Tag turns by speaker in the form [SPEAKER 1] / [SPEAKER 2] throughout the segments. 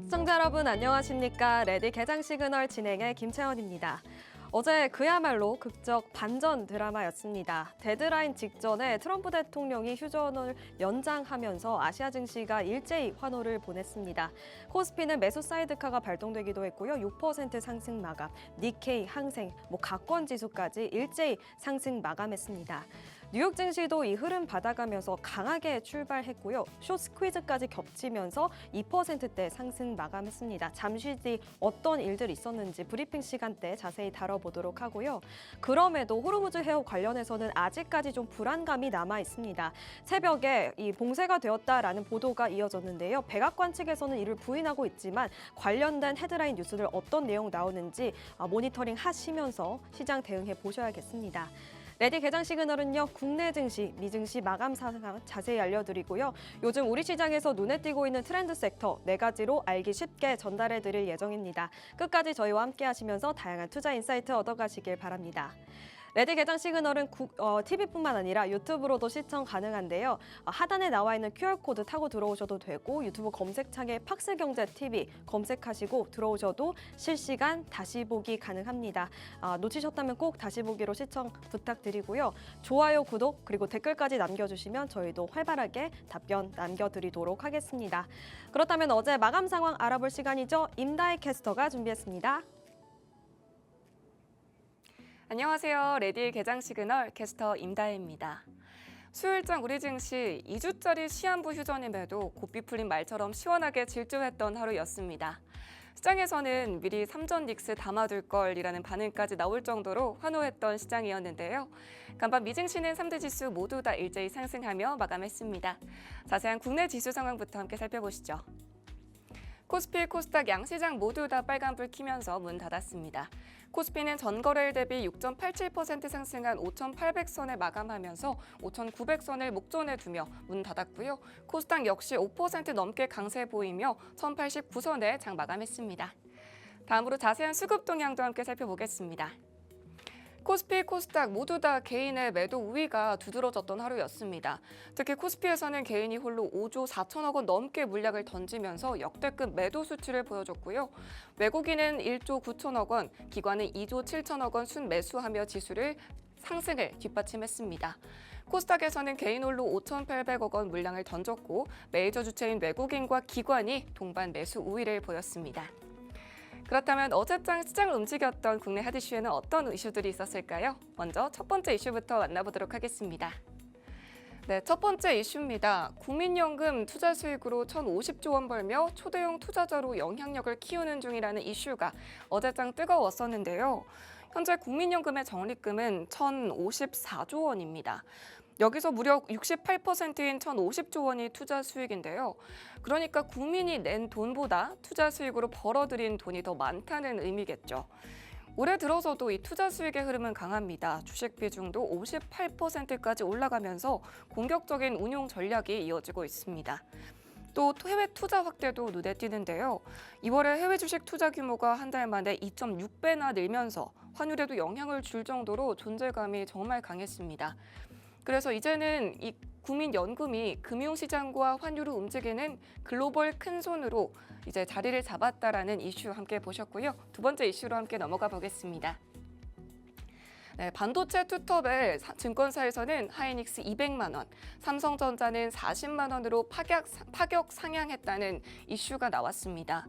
[SPEAKER 1] 시청자 여러분 안녕하십니까? 레디 개장 시그널 진행의 김채원입니다. 어제 그야말로 극적 반전 드라마였습니다. 데드라인 직전에 트럼프 대통령이 휴전을 연장하면서 아시아 증시가 일제히 환호를 보냈습니다. 코스피는 매수 사이드카가 발동되기도 했고요. 6% 상승 마감, 니케이, 항생, 각권 지수까지 일제히 상승 마감했습니다. 뉴욕 증시도 이 흐름 받아가면서 강하게 출발했고요. 숏 스퀴즈까지 겹치면서 2%대 상승 마감했습니다. 잠시 뒤 어떤 일들이 있었는지 브리핑 시간대 자세히 다뤄보도록 하고요. 그럼에도 호르무즈 해협 관련해서는 아직까지 좀 불안감이 남아 있습니다. 새벽에 이 봉쇄가 되었다라는 보도가 이어졌는데요. 백악관 측에서는 이를 부인하고 있지만 관련된 헤드라인 뉴스들 어떤 내용 나오는지 모니터링 하시면서 시장 대응해 보셔야겠습니다. 레디 개장 시그널은요, 국내 증시, 미증시 마감 상황 자세히 알려드리고요. 요즘 우리 시장에서 눈에 띄고 있는 트렌드 섹터 4가지로 알기 쉽게 전달해 드릴 예정입니다. 끝까지 저희와 함께 하시면서 다양한 투자 인사이트 얻어가시길 바랍니다. 레디 개장 시그널은 TV뿐만 아니라 유튜브로도 시청 가능한데요. 하단에 나와 있는 QR코드 타고 들어오셔도 되고 유튜브 검색창에 팍스경제TV 검색하시고 들어오셔도 실시간 다시 보기 가능합니다. 놓치셨다면 꼭 다시 보기로 시청 부탁드리고요. 좋아요, 구독, 그리고 댓글까지 남겨주시면 저희도 활발하게 답변 남겨드리도록 하겠습니다. 그렇다면 어제 마감 상황 알아볼 시간이죠. 임다희 캐스터가 준비했습니다.
[SPEAKER 2] 안녕하세요. 레디 개장 시그널 캐스터 임다혜입니다. 수요일장 우리 증시 2주짜리 시한부 휴전임에도 고삐 풀린 말처럼 시원하게 질주했던 하루였습니다. 시장에서는 미리 삼전 닉스 담아둘 걸이라는 반응까지 나올 정도로 환호했던 시장이었는데요. 간밤 미증시는 3대 지수 모두 다 일제히 상승하며 마감했습니다. 자세한 국내 지수 상황부터 함께 살펴보시죠. 코스피, 코스닥 양시장 모두 다 빨간불 켜면서 문 닫았습니다. 코스피는 전거래일 대비 6.87% 상승한 5,800선에 마감하면서 5,900선을 목전에 두며 문 닫았고요. 코스닥 역시 5% 넘게 강세 보이며 1,089선에 장 마감했습니다. 다음으로 자세한 수급 동향도 함께 살펴보겠습니다. 코스피, 코스닥 모두 다 개인의 매도 우위가 두드러졌던 하루였습니다. 특히 코스피에서는 개인이 홀로 5조 4천억 원 넘게 물량을 던지면서 역대급 매도 수치를 보여줬고요. 외국인은 1조 9천억 원, 기관은 2조 7천억 원 순매수하며 지수를 상승을 뒷받침했습니다. 코스닥에서는 개인 홀로 5,800억 원 물량을 던졌고 메이저 주체인 외국인과 기관이 동반 매수 우위를 보였습니다. 그렇다면 어제장 시장을 움직였던 국내 핫 이슈에는 어떤 이슈들이 있었을까요? 먼저 첫 번째 이슈부터 만나보도록 하겠습니다. 네, 첫 번째 이슈입니다. 국민연금 투자 수익으로 1,050조 원 벌며 초대형 투자자로 영향력을 키우는 중이라는 이슈가 어제장 뜨거웠었는데요. 현재 국민연금의 적립금은 1,054조 원입니다. 여기서 무려 68%인 1,050조 원이 투자 수익인데요. 그러니까 국민이 낸 돈보다 투자 수익으로 벌어들인 돈이 더 많다는 의미겠죠. 올해 들어서도 이 투자 수익의 흐름은 강합니다. 주식 비중도 58%까지 올라가면서 공격적인 운용 전략이 이어지고 있습니다. 또 해외 투자 확대도 눈에 띄는데요. 2월에 해외 주식 투자 규모가 한 달 만에 2.6배나 늘면서 환율에도 영향을 줄 정도로 존재감이 정말 강했습니다. 그래서 이제는 이 국민연금이 금융시장과 환율을 움직이는 글로벌 큰손으로 이제 자리를 잡았다라는 이슈 함께 보셨고요. 두 번째 이슈로 함께 넘어가 보겠습니다. 네, 반도체 투톱의 증권사에서는 하이닉스 200만 원, 삼성전자는 40만 원으로 파격 상향했다는 이슈가 나왔습니다.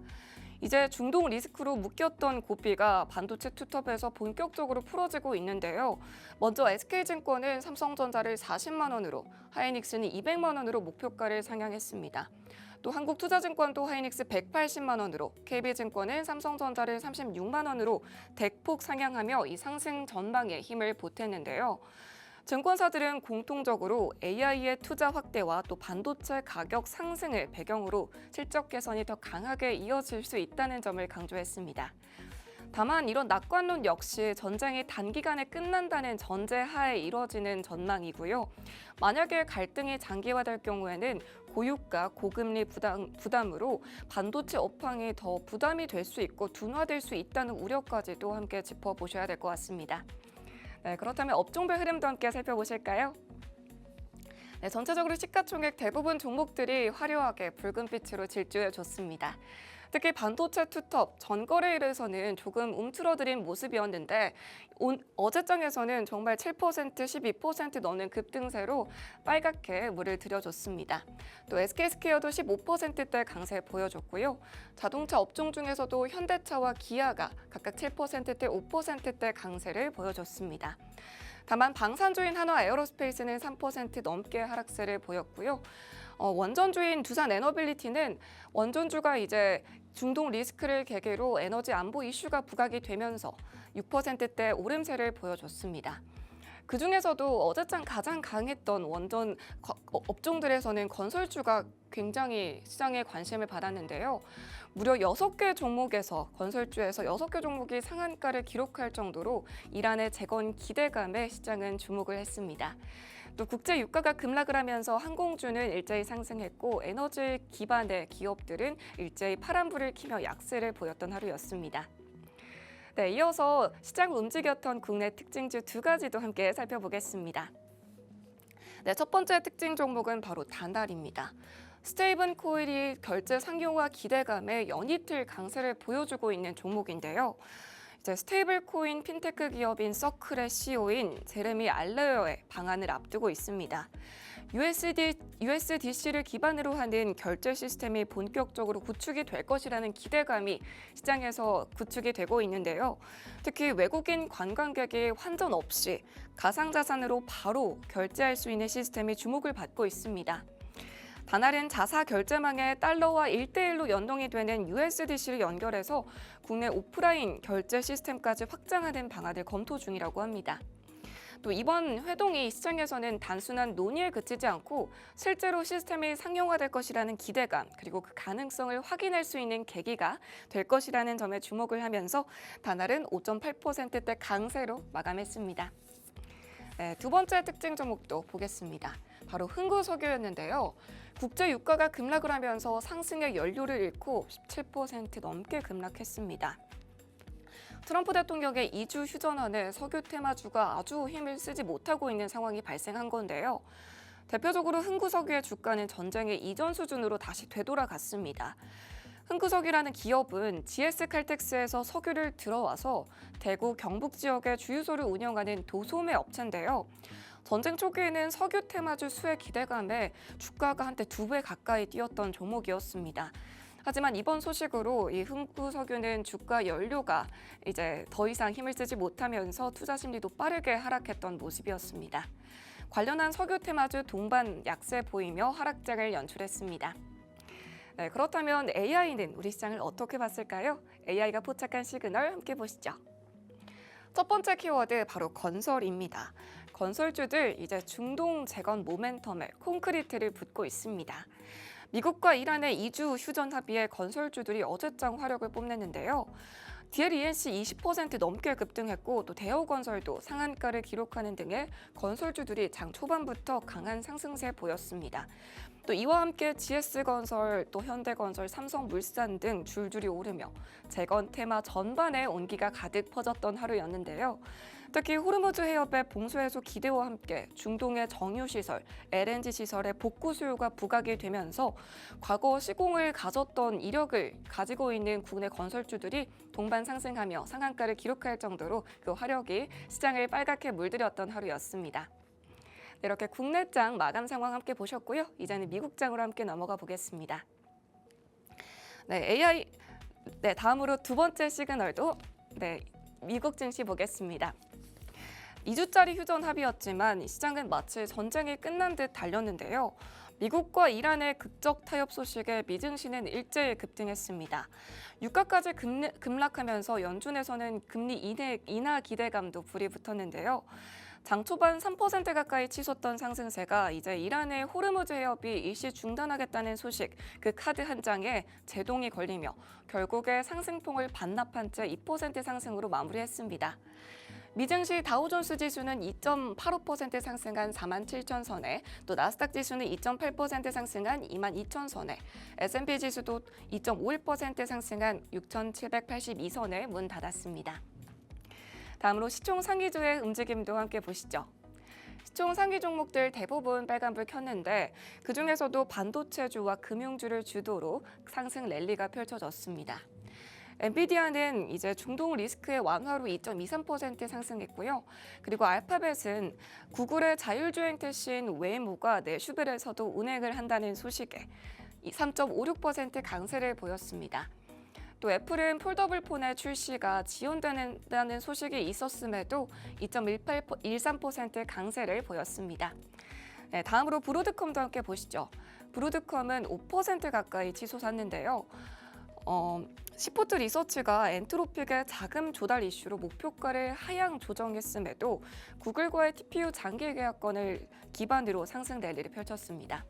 [SPEAKER 2] 이제 중동 리스크로 묶였던 고삐가 반도체 투톱에서 본격적으로 풀어지고 있는데요. 먼저 SK증권은 삼성전자를 40만 원으로, 하이닉스는 200만 원으로 목표가를 상향했습니다. 또 한국투자증권도 하이닉스 180만 원으로, KB증권은 삼성전자를 36만 원으로 대폭 상향하며 이 상승 전망에 힘을 보탰는데요. 증권사들은 공통적으로 AI의 투자 확대와 또 반도체 가격 상승을 배경으로 실적 개선이 더 강하게 이어질 수 있다는 점을 강조했습니다. 다만 이런 낙관론 역시 전쟁이 단기간에 끝난다는 전제하에 이뤄지는 전망이고요. 만약에 갈등이 장기화될 경우에는 고유가, 고금리 부담으로 반도체 업황이 더 부담이 될 수 있고 둔화될 수 있다는 우려까지도 함께 짚어보셔야 될 것 같습니다. 네, 그렇다면 업종별 흐름도 함께 살펴보실까요? 네, 전체적으로 시가총액 대부분 종목들이 화려하게 붉은빛으로 질주해줬습니다. 특히 반도체 투톱, 전거래일에서는 조금 움츠러들인 모습이었는데 어제장에서는 정말 7%, 12% 넘는 급등세로 빨갛게 물을 들여줬습니다. 또 SK스퀘어도 15%대 강세 보여줬고요. 자동차 업종 중에서도 현대차와 기아가 각각 7%대, 5%대 강세를 보여줬습니다. 다만 방산주인 한화에어로스페이스는 3% 넘게 하락세를 보였고요. 원전주인 두산에너빌리티는 원전주가 이제 중동 리스크를 계기로 에너지 안보 이슈가 부각이 되면서 6%대 오름세를 보여줬습니다. 그중에서도 어제장 가장 강했던 원전 업종들에서는 건설주가 굉장히 시장에 관심을 받았는데요. 무려 6개 종목에서 건설주에서 6개 종목이 상한가를 기록할 정도로 이란의 재건 기대감에 시장은 주목을 했습니다. 또 국제 유가가 급락을 하면서 항공주는 일제히 상승했고 에너지 기반의 기업들은 일제히 파란불을 켜며 약세를 보였던 하루였습니다. 네, 이어서 시장을 움직였던 국내 특징주 2가지도 함께 살펴보겠습니다. 네, 첫 번째 특징 종목은 바로 다날입니다. 스테이블 코인이 결제 상용화 기대감에 연이틀 강세를 보여주고 있는 종목인데요. 이제 스테이블 코인 핀테크 기업인 서클의 CEO인 제레미 알레어의 방안을 앞두고 있습니다. USDC를 기반으로 하는 결제 시스템이 본격적으로 구축이 될 것이라는 기대감이 시장에서 구축이 되고 있는데요. 특히 외국인 관광객이 환전 없이 가상자산으로 바로 결제할 수 있는 시스템이 주목을 받고 있습니다. 다날은 자사 결제망에 달러와 1대1로 연동이 되는 USDC를 연결해서 국내 오프라인 결제 시스템까지 확장하는 방안을 검토 중이라고 합니다. 또 이번 회동이 시장에서는 단순한 논의에 그치지 않고 실제로 시스템이 상용화될 것이라는 기대감 그리고 그 가능성을 확인할 수 있는 계기가 될 것이라는 점에 주목을 하면서 다날은 5.8%대 강세로 마감했습니다. 네, 두 번째 특징 종목도 보겠습니다. 바로 흥구석유였는데요. 국제 유가가 급락을 하면서 상승의 연료를 잃고 17% 넘게 급락했습니다. 트럼프 대통령의 2주 휴전 안에 석유 테마주가 아주 힘을 쓰지 못하고 있는 상황이 발생한 건데요. 대표적으로 흥구석유의 주가는 전쟁의 이전 수준으로 다시 되돌아갔습니다. 흥구석유라는 기업은 GS칼텍스에서 석유를 들어와서 대구 경북 지역의 주유소를 운영하는 도소매 업체인데요. 전쟁 초기에는 석유 테마주 수혜 기대감에 주가가 한때 2배 가까이 뛰었던 종목이었습니다. 하지만 이번 소식으로 이 흥구석유는 주가 연료가 이제 더 이상 힘을 쓰지 못하면서 투자 심리도 빠르게 하락했던 모습이었습니다. 관련한 석유 테마주 동반 약세 보이며 하락장을 연출했습니다. 네, 그렇다면 AI는 우리 시장을 어떻게 봤을까요? AI가 포착한 시그널 함께 보시죠. 첫 번째 키워드 바로 건설입니다. 건설주들 이제 중동 재건 모멘텀에 콘크리트를 붓고 있습니다. 미국과 이란의 2주 휴전 합의에 건설주들이 어제장 화력을 뽐냈는데요. DLENC 20% 넘게 급등했고 또 대우건설도 상한가를 기록하는 등의 건설주들이 장 초반부터 강한 상승세 보였습니다. 또 이와 함께 GS건설, 또 현대건설, 삼성물산 등 줄줄이 오르며 재건 테마 전반에 온기가 가득 퍼졌던 하루였는데요. 특히 호르무즈 해협의 봉쇄해소 기대와 함께 중동의 정유시설, LNG 시설의 복구 수요가 부각이 되면서 과거 시공을 가졌던 이력을 가지고 있는 국내 건설주들이 동반 상승하며 상한가를 기록할 정도로 그 화력이 시장을 빨갛게 물들였던 하루였습니다. 네, 이렇게 국내장 마감 상황 함께 보셨고요. 이제는 미국장으로 함께 넘어가 보겠습니다. 네, 다음으로 두 번째 시그널도 미국 증시 보겠습니다. 2주짜리 휴전 합의였지만 시장은 마치 전쟁이 끝난 듯 달렸는데요. 미국과 이란의 극적 타협 소식에 미증시는 일제히 급등했습니다. 유가까지 급락하면서 연준에서는 금리 인하 기대감도 불이 붙었는데요. 장 초반 3% 가까이 치솟던 상승세가 이제 이란의 호르무즈 해협이 일시 중단하겠다는 소식, 그 카드 한 장에 제동이 걸리며 결국에 상승폭을 반납한 채 2% 상승으로 마무리했습니다. 미증시 다우존스 지수는 2.85% 상승한 47,000선에, 또 나스닥 지수는 2.8% 상승한 22,000선에, S&P 지수도 2.51% 상승한 6,782선에 문 닫았습니다. 다음으로 시총 상위주의 움직임도 함께 보시죠. 시총 상위 종목들 대부분 빨간불 켰는데 그중에서도 반도체주와 금융주를 주도로 상승 랠리가 펼쳐졌습니다. 엔비디아는 이제 중동 리스크의 완화로 2.23% 상승했고요. 그리고 알파벳은 구글의 자율주행 택시인 웨이모가 내슈벨에서도 운행을 한다는 소식에 3.56% 강세를 보였습니다. 또 애플은 폴더블 폰의 출시가 지연된다는 소식이 있었음에도 2.13% 강세를 보였습니다. 네, 다음으로 브로드컴도 함께 보시죠. 브로드컴은 5% 가까이 치솟았는데요. 시포트 리서치가 엔트로픽의 자금 조달 이슈로 목표가를 하향 조정했음에도 구글과의 TPU 장기 계약권을 기반으로 상승 랠리를 펼쳤습니다.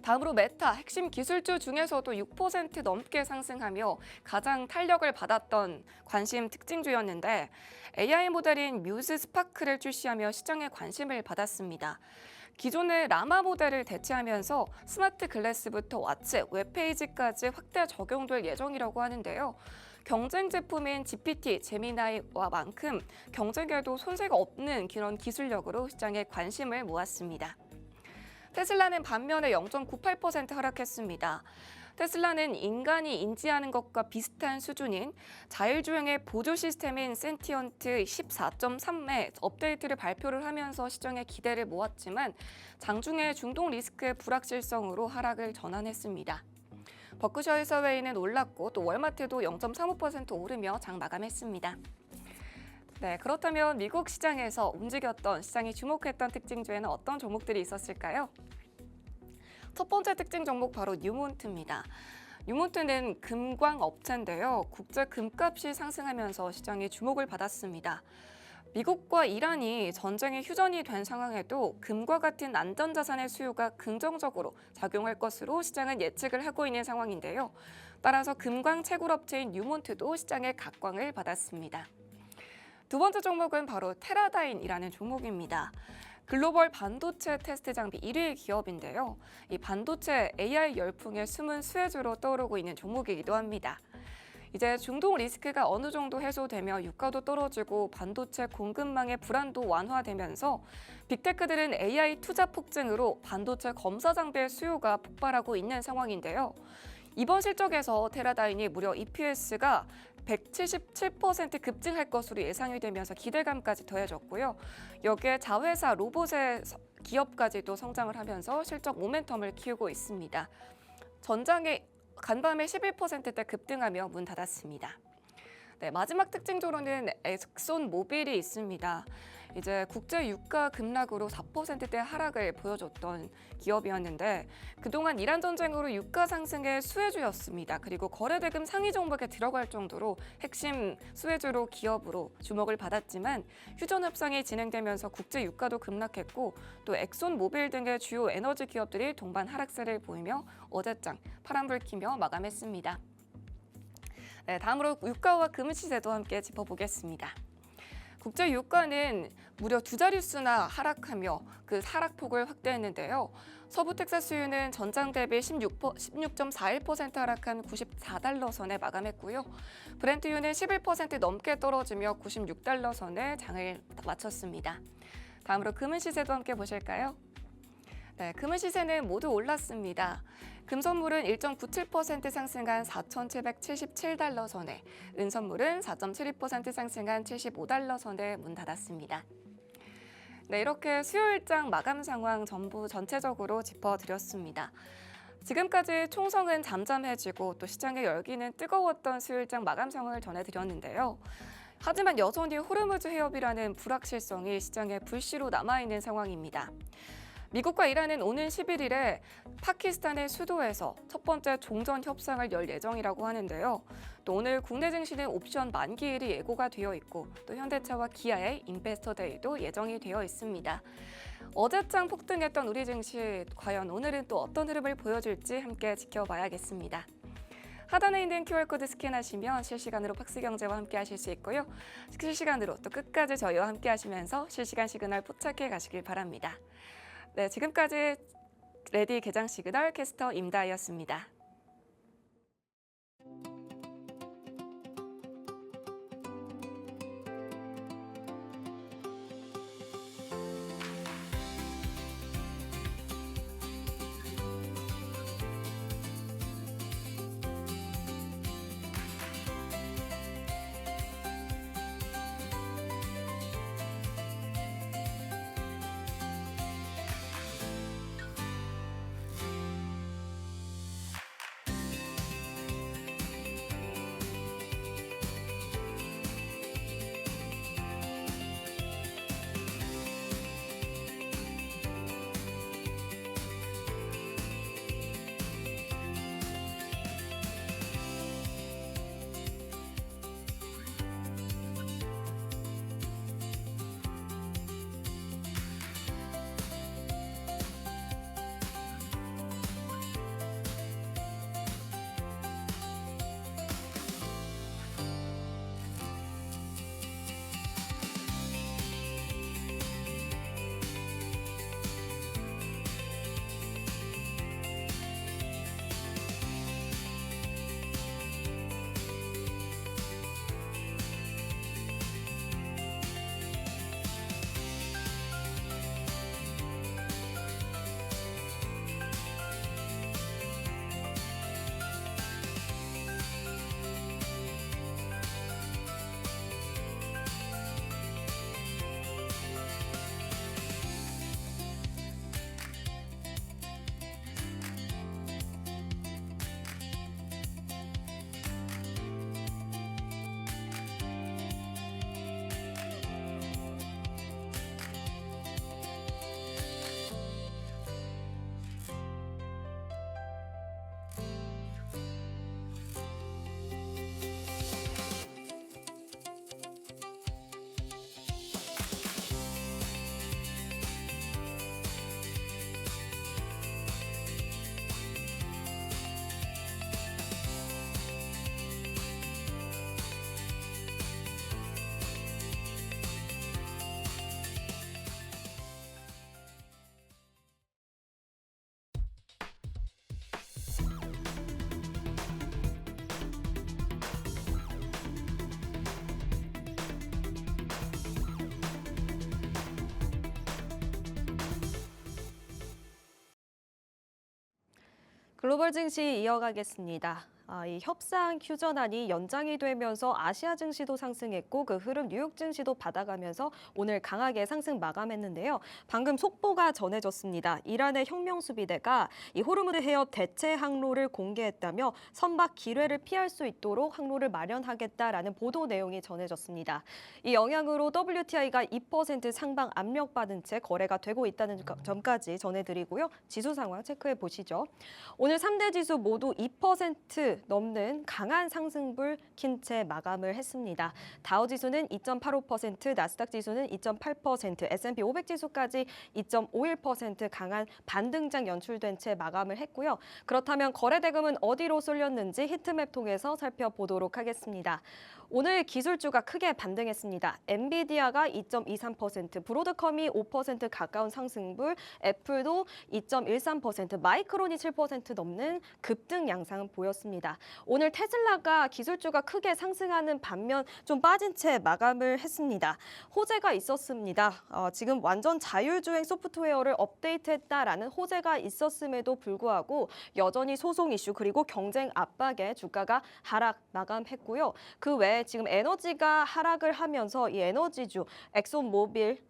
[SPEAKER 2] 다음으로 메타, 핵심 기술주 중에서도 6% 넘게 상승하며 가장 탄력을 받았던 관심 특징주였는데 AI 모델인 뮤즈 스파크를 출시하며 시장의 관심을 받았습니다. 기존의 라마 모델을 대체하면서 스마트 글래스부터 왓츠, 웹페이지까지 확대 적용될 예정이라고 하는데요. 경쟁 제품인 GPT, 제미나이와 만큼 경쟁에도 손색이 없는 그런 기술력으로 시장에 관심을 모았습니다. 테슬라는 반면에 0.98% 하락했습니다. 테슬라는 인간이 인지하는 것과 비슷한 수준인 자율주행의 보조 시스템인 센티언트 14.3의 업데이트를 발표를 하면서 시장의 기대를 모았지만 장중에 중동 리스크의 불확실성으로 하락을 전환했습니다. 버크셔 해서웨이는 올랐고 또 월마트도 0.35% 오르며 장 마감했습니다. 네, 그렇다면 미국 시장에서 움직였던 시장이 주목했던 특징주에는 어떤 종목들이 있었을까요? 첫 번째 특징 종목 바로 뉴몬트입니다. 뉴몬트는 금광 업체인데요. 국제 금값이 상승하면서 시장이 주목을 받았습니다. 미국과 이란이 전쟁의 휴전이 된 상황에도 금과 같은 안전자산의 수요가 긍정적으로 작용할 것으로 시장은 예측을 하고 있는 상황인데요. 따라서 금광 채굴업체인 뉴몬트도 시장의 각광을 받았습니다. 두 번째 종목은 바로 테라다인이라는 종목입니다. 글로벌 반도체 테스트 장비 1위 기업인데요. 이 반도체 AI 열풍의 숨은 수혜주로 떠오르고 있는 종목이기도 합니다. 이제 중동 리스크가 어느 정도 해소되며 유가도 떨어지고 반도체 공급망의 불안도 완화되면서 빅테크들은 AI 투자 폭증으로 반도체 검사 장비의 수요가 폭발하고 있는 상황인데요. 이번 실적에서 테라다인이 무려 EPS가 177% 급증할 것으로 예상이 되면서 기대감까지 더해졌고요. 여기에 자회사 로봇의 기업까지도 성장을 하면서 실적 모멘텀을 키우고 있습니다. 전장에 간밤에 11%대 급등하며 문 닫았습니다. 네, 마지막 특징적으로는 엑손 모빌이 있습니다. 이제 국제 유가 급락으로 4%대 하락을 보여줬던 기업이었는데 그동안 이란 전쟁으로 유가 상승의 수혜주였습니다. 그리고 거래대금 상위 종목에 들어갈 정도로 핵심 수혜주로 기업으로 주목을 받았지만 휴전 협상이 진행되면서 국제 유가도 급락했고 또 엑손 모빌 등의 주요 에너지 기업들이 동반 하락세를 보이며 어제장 파란불 켜며 마감했습니다. 네, 다음으로 유가와 금은 시세도 함께 짚어보겠습니다. 국제 유가는 무려 두 자릿수나 하락하며 그 하락폭을 확대했는데요. 서부 텍사스유는 전장 대비 16.41% 하락한 94달러 선에 마감했고요. 브렌트유는 11% 넘게 떨어지며 96달러 선에 장을 마쳤습니다. 다음으로 금은 시세도 함께 보실까요? 네, 금은 시세는 모두 올랐습니다. 금선물은 1.97% 상승한 4,777달러 선에, 은선물은 4.72% 상승한 75달러 선에 문 닫았습니다. 네, 이렇게 수요일장 마감 상황 전체적으로 짚어드렸습니다. 지금까지 총성은 잠잠해지고 또 시장의 열기는 뜨거웠던 수요일장 마감 상황을 전해드렸는데요. 하지만 여전히 호르무즈 해협이라는 불확실성이 시장의 불씨로 남아있는 상황입니다. 미국과 이란은 오는 11일에 파키스탄의 수도에서 첫 번째 종전 협상을 열 예정이라고 하는데요. 또 오늘 국내 증시는 옵션 만기일이 예고가 되어 있고 또 현대차와 기아의 인베스터 데이도 예정이 되어 있습니다. 어제장 폭등했던 우리 증시 과연 오늘은 또 어떤 흐름을 보여줄지 함께 지켜봐야겠습니다. 하단에 있는 QR코드 스캔하시면 실시간으로 팍스경제와 함께 하실 수 있고요. 실시간으로 또 끝까지 저희와 함께 하시면서 실시간 시그널 포착해 가시길 바랍니다. 네, 지금까지 레디 개장 시그널 캐스터 임다희였습니다.
[SPEAKER 1] 글로벌 증시 이어가겠습니다. 이 협상 휴전안이 연장이 되면서 아시아 증시도 상승했고 그 흐름 뉴욕 증시도 받아가면서 오늘 강하게 상승 마감했는데요. 방금 속보가 전해졌습니다. 이란의 혁명수비대가 이 호르무즈 해협 대체 항로를 공개했다며 선박 기뢰를 피할 수 있도록 항로를 마련하겠다라는 보도 내용이 전해졌습니다. 이 영향으로 WTI가 2% 상방 압력받은 채 거래가 되고 있다는 점까지 전해드리고요. 지수 상황 체크해 보시죠. 오늘 3대 지수 모두 2% 넘는 강한 상승불 킨 채 마감을 했습니다. 다우지수는 2.85%, 나스닥 지수는 2.8%, S&P 500 지수까지 2.51% 강한 반등장 연출된 채 마감을 했고요. 그렇다면 거래대금은 어디로 쏠렸는지 히트맵 통해서 살펴보도록 하겠습니다. 오늘 기술주가 크게 반등했습니다. 엔비디아가 2.23%, 브로드컴이 5% 가까운 상승불, 애플도 2.13%, 마이크론이 7% 넘는 급등 양상을 보였습니다. 오늘 테슬라가 기술주가 크게 상승하는 반면 좀 빠진 채 마감을 했습니다. 호재가 있었습니다. 지금 완전 자율주행 소프트웨어를 업데이트했다라는 호재가 있었음에도 불구하고 여전히 소송 이슈 그리고 경쟁 압박에 주가가 하락 마감했고요. 그 외에 지금 에너지가 하락을 하면서 이 에너지주 엑손모빌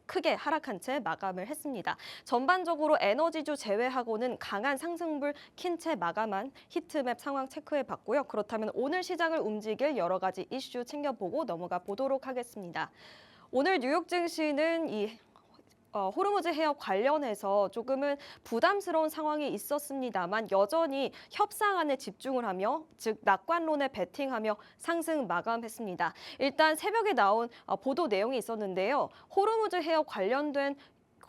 [SPEAKER 1] 크게 하락한 채 마감을 했습니다. 전반적으로 에너지주 제외하고는 강한 상승불 킨 채 마감한 히트맵 상황 체크해 봤고요. 그렇다면 오늘 시장을 움직일 여러 가지 이슈 챙겨보고 넘어가 보도록 하겠습니다. 오늘 뉴욕 증시는 호르무즈 해협 관련해서 조금은 부담스러운 상황이 있었습니다만 여전히 협상안에 집중을 하며 즉 낙관론에 베팅하며 상승 마감했습니다. 일단 새벽에 나온 보도 내용이 있었는데요. 호르무즈 해협 관련된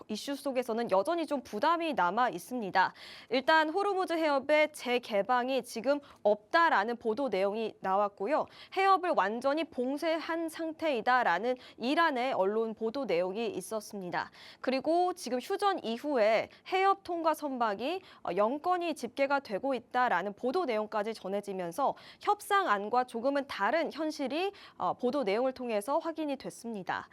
[SPEAKER 1] 이슈 속에서는 여전히 좀 부담이 남아 있습니다. 일단 호르무즈 해협의 재개방이 지금 없다라는 보도 내용이 나왔고요. 해협을 완전히 봉쇄한 상태이다라는 이란의 언론 보도 내용이 있었습니다. 그리고 지금 휴전 이후에 해협 통과 선박이 0건이 집계가 되고 있다라는 보도 내용까지 전해지면서 협상안과 조금은 다른 현실이 보도 내용을 통해서 확인이 됐습니다.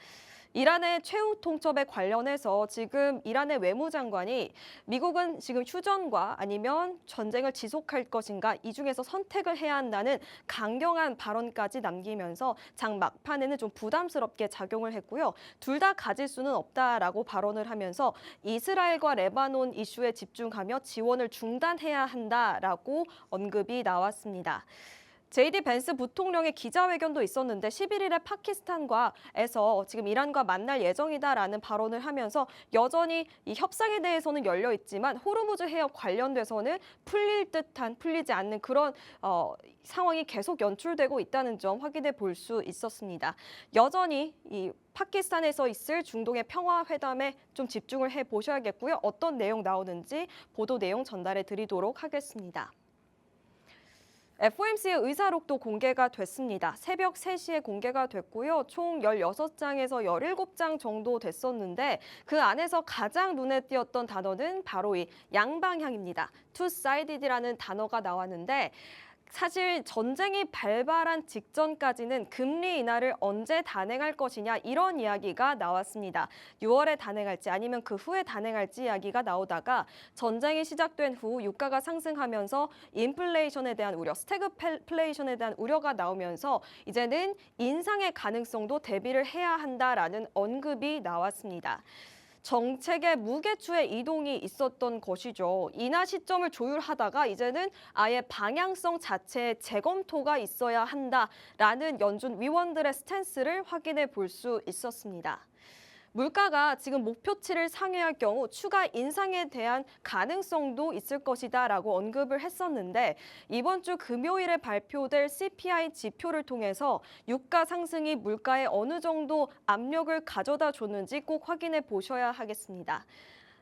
[SPEAKER 1] 이란의 최후 통첩에 관련해서 지금 이란의 외무장관이 미국은 지금 휴전과 아니면 전쟁을 지속할 것인가 이 중에서 선택을 해야 한다는 강경한 발언까지 남기면서 장 막판에는 좀 부담스럽게 작용을 했고요. 둘 다 가질 수는 없다라고 발언을 하면서 이스라엘과 레바논 이슈에 집중하며 지원을 중단해야 한다라고 언급이 나왔습니다. JD 벤스 부통령의 기자회견도 있었는데 11일에 파키스탄과에서 지금 이란과 만날 예정이다라는 발언을 하면서 여전히 이 협상에 대해서는 열려 있지만 호르무즈 해협 관련돼서는 풀릴 듯한 풀리지 않는 그런 상황이 계속 연출되고 있다는 점 확인해 볼 수 있었습니다. 여전히 이 파키스탄에서 있을 중동의 평화회담에 좀 집중을 해 보셔야겠고요. 어떤 내용 나오는지 보도 내용 전달해 드리도록 하겠습니다. FOMC의 의사록도 공개가 됐습니다. 새벽 3시에 공개가 됐고요. 총 16장에서 17장 정도 됐었는데 그 안에서 가장 눈에 띄었던 단어는 바로 이 양방향입니다. two-sided라는 단어가 나왔는데 사실 전쟁이 발발한 직전까지는 금리 인하를 언제 단행할 것이냐 이런 이야기가 나왔습니다. 6월에 단행할지 아니면 그 후에 단행할지 이야기가 나오다가 전쟁이 시작된 후 유가가 상승하면서 인플레이션에 대한 우려, 스태그플레이션에 대한 우려가 나오면서 이제는 인상의 가능성도 대비를 해야 한다라는 언급이 나왔습니다. 정책의 무게추의 이동이 있었던 것이죠. 인하 시점을 조율하다가 이제는 아예 방향성 자체의 재검토가 있어야 한다라는 연준 위원들의 스탠스를 확인해 볼 수 있었습니다. 물가가 지금 목표치를 상회할 경우 추가 인상에 대한 가능성도 있을 것이다라고 언급을 했었는데 이번 주 금요일에 발표될 CPI 지표를 통해서 유가 상승이 물가에 어느 정도 압력을 가져다 줬는지 꼭 확인해 보셔야 하겠습니다.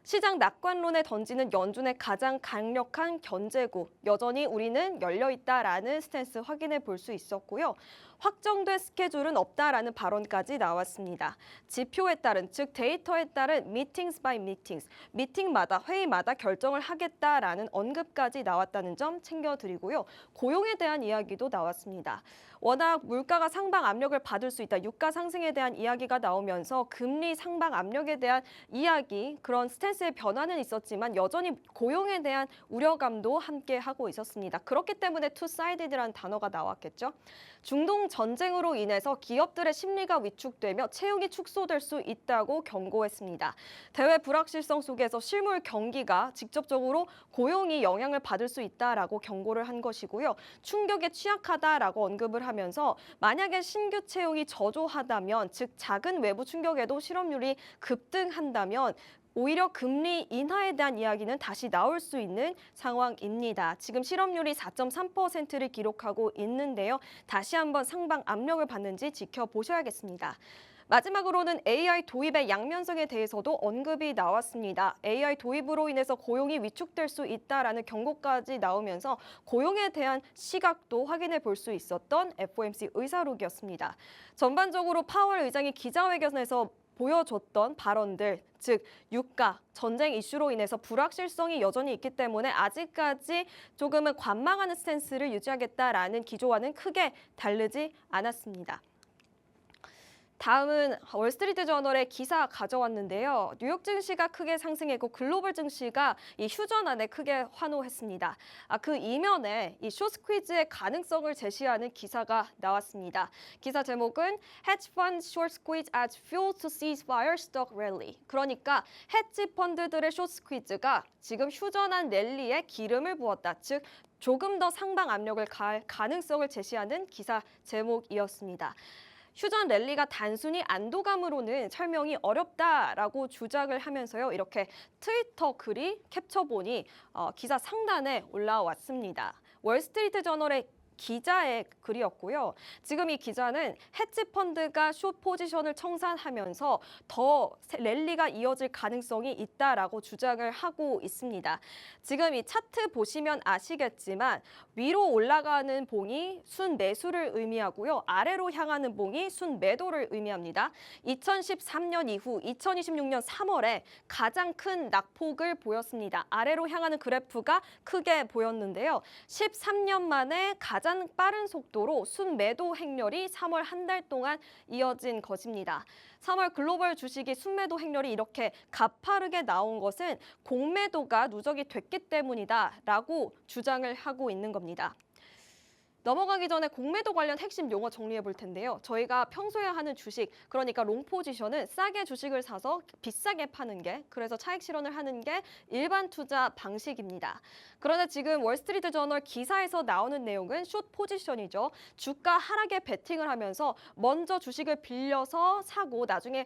[SPEAKER 1] 시장 낙관론에 던지는 연준의 가장 강력한 견제구, 여전히 우리는 열려 있다라는 스탠스 확인해 볼 수 있었고요. 확정된 스케줄은 없다라는 발언까지 나왔습니다. 지표에 따른, 즉 데이터에 따른 meetings by meetings, 미팅마다 회의마다 결정을 하겠다라는 언급까지 나왔다는 점 챙겨드리고요. 고용에 대한 이야기도 나왔습니다. 워낙 물가가 상방 압력을 받을 수 있다. 유가 상승에 대한 이야기가 나오면서 금리 상방 압력에 대한 이야기, 그런 스탠스의 변화는 있었지만 여전히 고용에 대한 우려감도 함께 하고 있었습니다. 그렇기 때문에 two-sided라는 단어가 나왔겠죠. 중동 전쟁으로 인해서 기업들의 심리가 위축되며 채용이 축소될 수 있다고 경고했습니다. 대외 불확실성 속에서 실물 경기가 직접적으로 고용이 영향을 받을 수 있다라고 경고를 한 것이고요. 충격에 취약하다라고 언급을 하면서 만약에 신규 채용이 저조하다면, 즉 작은 외부 충격에도 실업률이 급등한다면 오히려 금리 인하에 대한 이야기는 다시 나올 수 있는 상황입니다. 지금 실업률이 4.3%를 기록하고 있는데요. 다시 한번 상방 압력을 받는지 지켜보셔야겠습니다. 마지막으로는 AI 도입의 양면성에 대해서도 언급이 나왔습니다. AI 도입으로 인해서 고용이 위축될 수 있다라는 경고까지 나오면서 고용에 대한 시각도 확인해 볼 수 있었던 FOMC 의사록이었습니다. 전반적으로 파월 의장이 기자회견에서 보여줬던 발언들, 즉 유가, 전쟁 이슈로 인해서 불확실성이 여전히 있기 때문에 아직까지 조금은 관망하는 스탠스를 유지하겠다라는 기조와는 크게 다르지 않았습니다. 다음은 월스트리트 저널의 기사 가져왔는데요. 뉴욕 증시가 크게 상승했고 글로벌 증시가 이 휴전안에 크게 환호했습니다. 그 이면에 이 숏스퀴즈의 가능성을 제시하는 기사가 나왔습니다. 기사 제목은 Hedge Fund Short Squeeze Adds Fuel to Ceasefire Stock Rally. 그러니까 헤지 펀드들의 숏스퀴즈가 지금 휴전안 랠리에 기름을 부었다. 즉 조금 더 상방 압력을 가할 가능성을 제시하는 기사 제목이었습니다. 휴전 랠리가 단순히 안도감으로는 설명이 어렵다라고 주장을 하면서요. 이렇게 트위터 글이 캡처본이 기사 상단에 올라왔습니다. 월스트리트 저널의 기자의 글이었고요. 지금 이 기자는 헤지 펀드가 숏 포지션을 청산하면서 더 랠리가 이어질 가능성이 있다라고 주장을 하고 있습니다. 지금 이 차트 보시면 아시겠지만 위로 올라가는 봉이 순매수를 의미하고요. 아래로 향하는 봉이 순매도를 의미합니다. 2013년 이후 2026년 3월에 가장 큰 낙폭을 보였습니다. 아래로 향하는 그래프가 크게 보였는데요. 13년 만에 가장 빠른 속도로 순매도 행렬이 3월 한 달 동안 이어진 것입니다. 3월 글로벌 주식이 순매도 행렬이 이렇게 가파르게 나온 것은 공매도가 누적이 됐기 때문이다라고 주장을 하고 있는 겁니다. 넘어가기 전에 공매도 관련 핵심 용어 정리해 볼 텐데요. 저희가 평소에 하는 주식, 그러니까 롱 포지션은 싸게 주식을 사서 비싸게 파는 게, 그래서 차익 실현을 하는 게 일반 투자 방식입니다. 그런데 지금 월스트리트 저널 기사에서 나오는 내용은 숏 포지션이죠. 주가 하락에 베팅을 하면서 먼저 주식을 빌려서 사고 나중에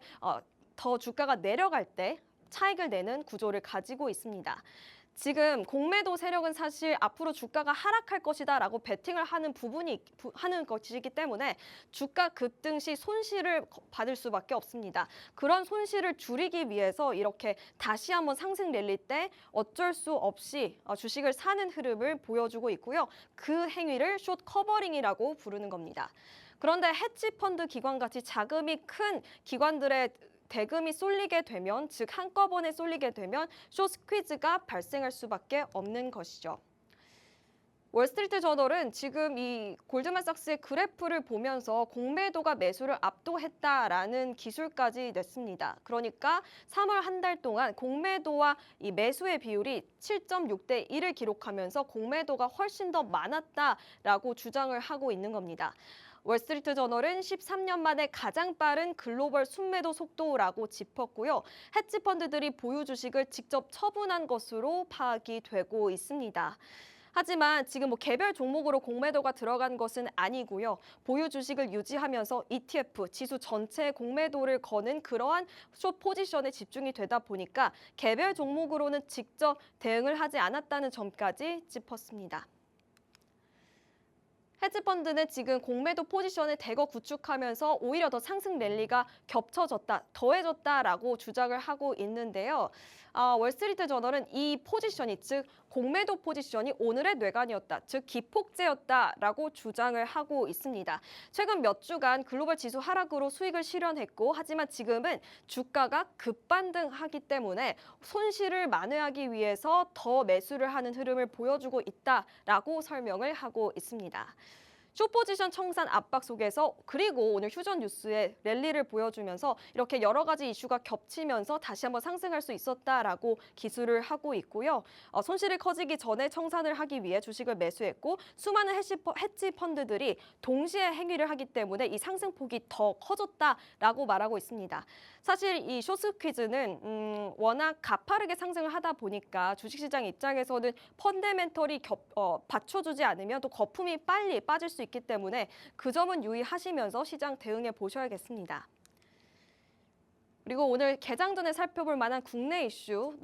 [SPEAKER 1] 더 주가가 내려갈 때 차익을 내는 구조를 가지고 있습니다. 지금 공매도 세력은 사실 앞으로 주가가 하락할 것이다라고 베팅을 하는 하는 것이기 때문에 주가 급등 시 손실을 받을 수밖에 없습니다. 그런 손실을 줄이기 위해서 이렇게 다시 한번 상승 랠리 때 어쩔 수 없이 주식을 사는 흐름을 보여주고 있고요. 그 행위를 숏 커버링이라고 부르는 겁니다. 그런데 헤지 펀드 기관같이 자금이 큰 기관들의 대금이 쏠리게 되면, 즉 한꺼번에 쏠리게 되면 숏 스퀴즈가 발생할 수밖에 없는 것이죠. 월스트리트 저널은 지금 이 골드만삭스의 그래프를 보면서 공매도가 매수를 압도했다라는 기술까지 냈습니다. 그러니까 3월 한 달 동안 공매도와 이 매수의 비율이 7.6대 1을 기록하면서 공매도가 훨씬 더 많았다라고 주장을 하고 있는 겁니다. 월스트리트 저널은 13년 만에 가장 빠른 글로벌 순매도 속도라고 짚었고요. 헤지 펀드들이 보유 주식을 직접 처분한 것으로 파악이 되고 있습니다. 하지만 지금 개별 종목으로 공매도가 들어간 것은 아니고요. 보유 주식을 유지하면서 ETF, 지수 전체의 공매도를 거는 그러한 숏 포지션에 집중이 되다 보니까 개별 종목으로는 직접 대응을 하지 않았다는 점까지 짚었습니다. 헤지펀드는 지금 공매도 포지션을 대거 구축하면서 오히려 더 상승 랠리가 겹쳐졌다, 더해졌다라고 주장을 하고 있는데요. 월스트리트 저널은 이 포지션이 즉 공매도 포지션이 오늘의 뇌관이었다, 즉 기폭제였다라고 주장을 하고 있습니다. 최근 몇 주간 글로벌 지수 하락으로 수익을 실현했고 하지만 지금은 주가가 급반등하기 때문에 손실을 만회하기 위해서 더 매수를 하는 흐름을 보여주고 있다라고 설명을 하고 있습니다. 숏포지션 청산 압박 속에서 그리고 오늘 휴전 뉴스에 랠리를 보여주면서 이렇게 여러 가지 이슈가 겹치면서 다시 한번 상승할 수 있었다라고 기술을 하고 있고요. 손실이 커지기 전에 청산을 하기 위해 주식을 매수했고 수많은 해지 펀드들이 동시에 행위를 하기 때문에 이 상승폭이 더 커졌다라고 말하고 있습니다. 사실 이 쇼스 퀴즈는 워낙 가파르게 상승을 하다 보니까 주식시장 입장에서는 펀더멘털이 받쳐주지 않으면 또 거품이 빨리 빠질 수 있기 때문에 그 점은 유의하시면서 시장 대응해 보셔야겠습니다. 그리고 오늘 개장 전에 살펴볼 만한 국내 이슈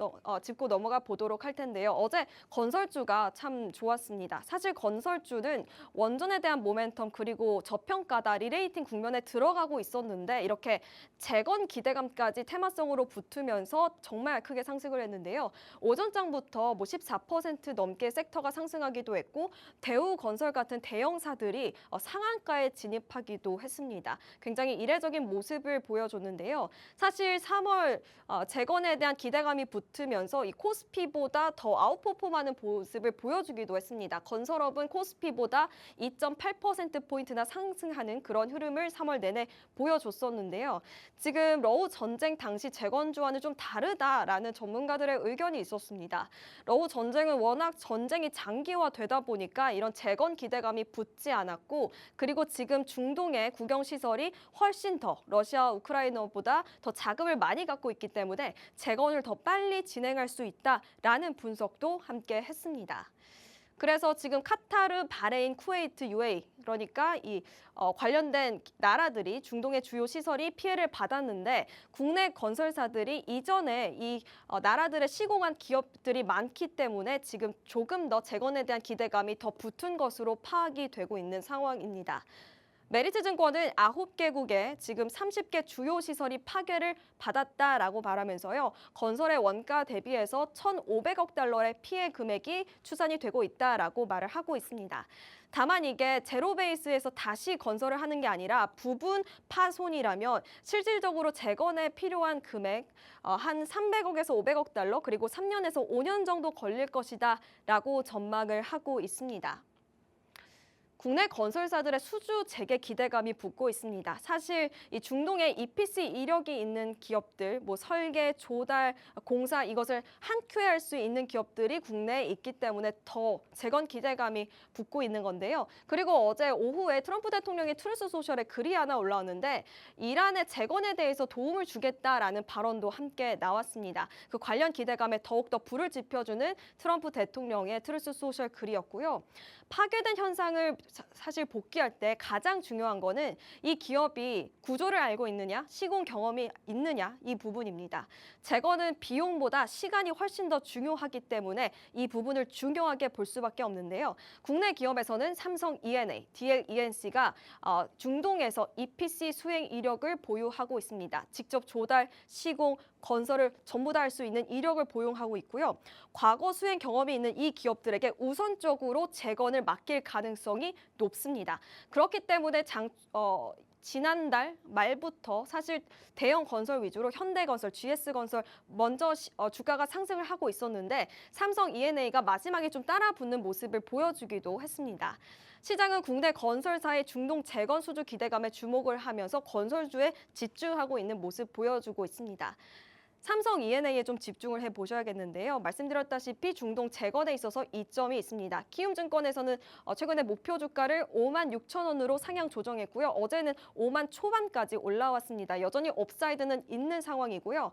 [SPEAKER 1] 짚고 넘어가 보도록 할 텐데요. 어제 건설주가 참 좋았습니다. 사실 건설주는 원전에 대한 모멘텀 그리고 저평가다 리레이팅 국면에 들어가고 있었는데 이렇게 재건 기대감까지 테마성으로 붙으면서 정말 크게 상승을 했는데요. 오전장부터 14% 넘게 섹터가 상승하기도 했고 대우건설 같은 대형사들이 상한가에 진입하기도 했습니다. 굉장히 이례적인 모습을 보여줬는데요. 사실 3월 재건에 대한 기대감이 붙으면서 이 코스피보다 더 아웃퍼폼하는 모습을 보여주기도 했습니다. 건설업은 코스피보다 2.8%포인트나 상승하는 그런 흐름을 3월 내내 보여줬었는데요. 지금 러우 전쟁 당시 재건주와는 좀 다르다라는 전문가들의 의견이 있었습니다. 러우 전쟁은 워낙 전쟁이 장기화되다 보니까 이런 재건 기대감이 붙지 않았고 그리고 지금 중동의 국영시설이 훨씬 더 러시아, 우크라이나보다 더 자금을 많이 갖고 있기 때문에 재건을 더 빨리 진행할 수 있다라는 분석도 함께 했습니다. 그래서 지금 카타르, 바레인, 쿠웨이트, UAE 그러니까 이 관련된 나라들이 중동의 주요 시설이 피해를 받았는데 국내 건설사들이 이전에 이 나라들의 시공한 기업들이 많기 때문에 지금 조금 더 재건에 대한 기대감이 더 붙은 것으로 파악이 되고 있는 상황입니다. 메리츠증권은 9개국의 지금 30개 주요 시설이 파괴를 받았다라고 말하면서요. 건설의 원가 대비해서 1,500억 달러의 피해 금액이 추산이 되고 있다라고 말을 하고 있습니다. 다만 이게 제로 베이스에서 다시 건설을 하는 게 아니라 부분 파손이라면 실질적으로 재건에 필요한 금액 한 300억에서 500억 달러 그리고 3년에서 5년 정도 걸릴 것이다라고 전망을 하고 있습니다. 국내 건설사들의 수주 재개 기대감이 붙고 있습니다. 사실 이 중동에 EPC 이력이 있는 기업들, 뭐 설계, 조달, 공사 이것을 한 큐에 할 수 있는 기업들이 국내에 있기 때문에 더 재건 기대감이 붙고 있는 건데요. 그리고 어제 오후에 트럼프 대통령이 트루스 소셜에 글이 하나 올라왔는데 이란의 재건에 대해서 도움을 주겠다라는 발언도 함께 나왔습니다. 그 관련 기대감에 더욱더 불을 지펴주는 트럼프 대통령의 트루스 소셜 글이었고요. 파괴된 현상을 사실 복귀할 때 가장 중요한 거는 이 기업이 구조를 알고 있느냐, 시공 경험이 있느냐 이 부분입니다. 재건은 비용보다 시간이 훨씬 더 중요하기 때문에 이 부분을 중요하게 볼 수밖에 없는데요. 국내 기업에서는 삼성 E&A, DL ENC가 중동에서 EPC 수행 이력을 보유하고 있습니다. 직접 조달, 시공, 건설을 전부 다 할 수 있는 이력을 보유하고 있고요. 과거 수행 경험이 있는 이 기업들에게 우선적으로 재건을 맡길 가능성이 높습니다. 그렇기 때문에 지난달 말부터 사실 대형 건설 위주로 현대건설, GS건설 먼저 주가가 상승을 하고 있었는데 삼성 E&A가 마지막에 좀 따라붙는 모습을 보여주기도 했습니다. 시장은 국내 건설사의 중동 재건 수주 기대감에 주목을 하면서 건설주에 집중하고 있는 모습 보여주고 있습니다. 삼성 E&A에 좀 집중을 해보셔야겠는데요. 말씀드렸다시피 중동 재건에 있어서 이점이 있습니다. 키움증권에서는 최근에 목표 주가를 56,000원으로 상향 조정했고요. 어제는 5만 초반까지 올라왔습니다. 여전히 업사이드는 있는 상황이고요.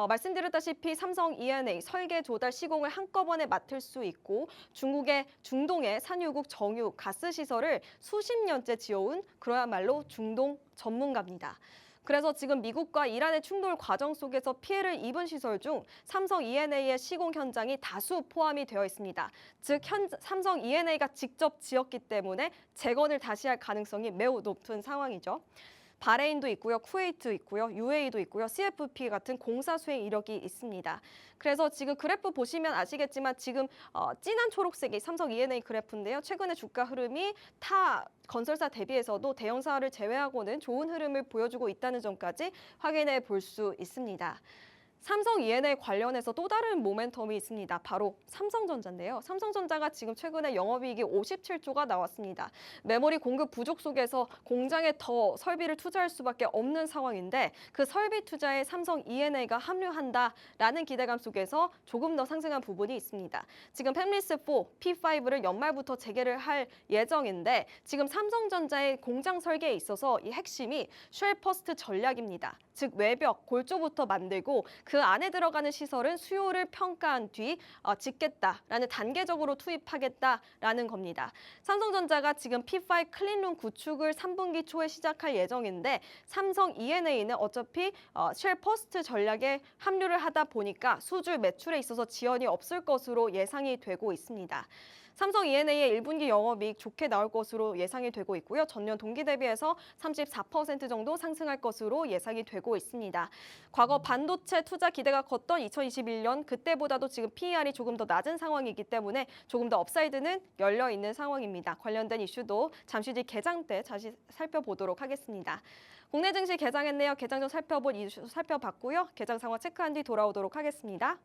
[SPEAKER 1] 말씀드렸다시피 삼성 E&A 설계, 조달, 시공을 한꺼번에 맡을 수 있고 중동의 산유국, 정유, 가스 시설을 수십 년째 지어온 그야말로 중동 전문가입니다. 그래서 지금 미국과 이란의 충돌 과정 속에서 피해를 입은 시설 중 삼성 E&A의 시공 현장이 다수 포함이 되어 있습니다. 즉 삼성 E&A가 직접 지었기 때문에 재건을 다시 할 가능성이 매우 높은 상황이죠. 바레인도 있고요, 쿠웨이트 있고요, UAE도 있고요, CFP 같은 공사 수행 이력이 있습니다. 그래서 지금 그래프 보시면 아시겠지만 지금 진한 초록색이 삼성 E&A 그래프인데요. 최근에 주가 흐름이 타 건설사 대비해서도 대형사를 제외하고는 좋은 흐름을 보여주고 있다는 점까지 확인해 볼 수 있습니다. 삼성 E&A 관련해서 또 다른 모멘텀이 있습니다. 바로 삼성전자인데요. 삼성전자가 지금 최근에 영업이익이 57조가 나왔습니다. 메모리 공급 부족 속에서 공장에 더 설비를 투자할 수밖에 없는 상황인데 그 설비 투자에 삼성 E&A가 합류한다라는 기대감 속에서 조금 더 상승한 부분이 있습니다. 지금 팹리스4, P5를 연말부터 재개를 할 예정인데 지금 삼성전자의 공장 설계에 있어서 이 핵심이 쉘퍼스트 전략입니다. 즉 외벽, 골조부터 만들고 그 안에 들어가는 시설은 수요를 평가한 뒤 짓겠다라는 단계적으로 투입하겠다라는 겁니다. 삼성전자가 지금 P5 클린룸 구축을 3분기 초에 시작할 예정인데 삼성 E&A는 어차피 쉘퍼스트 전략에 합류를 하다 보니까 수주 매출에 있어서 지연이 없을 것으로 예상이 되고 있습니다. 삼성 E&A의 1분기 영업이익 좋게 나올 것으로 예상이 되고 있고요. 전년 동기 대비해서 34% 정도 상승할 것으로 예상이 되고 있습니다. 과거 반도체 투자 기대가 컸던 2021년 그때보다도 지금 PER이 조금 더 낮은 상황이기 때문에 조금 더 업사이드는 열려 있는 상황입니다. 관련된 이슈도 잠시 뒤 개장 때 다시 살펴보도록 하겠습니다. 국내 증시 개장했네요. 개장 전 살펴본 이슈 살펴봤고요. 개장 상황 체크한 뒤 돌아오도록 하겠습니다.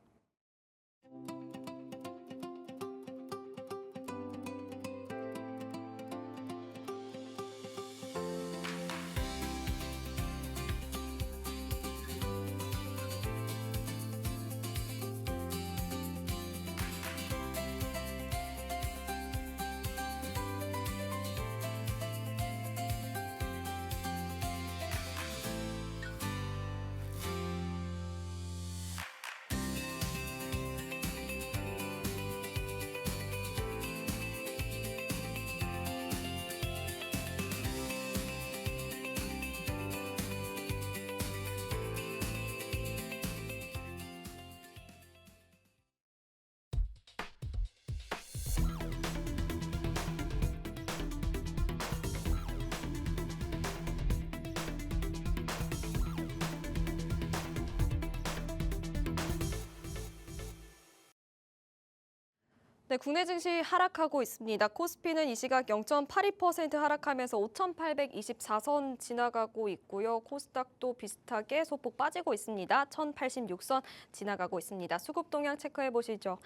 [SPEAKER 1] 네, 국내 증시 하락하고 있습니다. 코스피는 이 시각 0.82% 하락하면서 5,824선 지나가고 있고요. 코스닥도 비슷하게 소폭 빠지고 있습니다. 1,086선 지나가고 있습니다. 수급 동향 체크해 보시죠.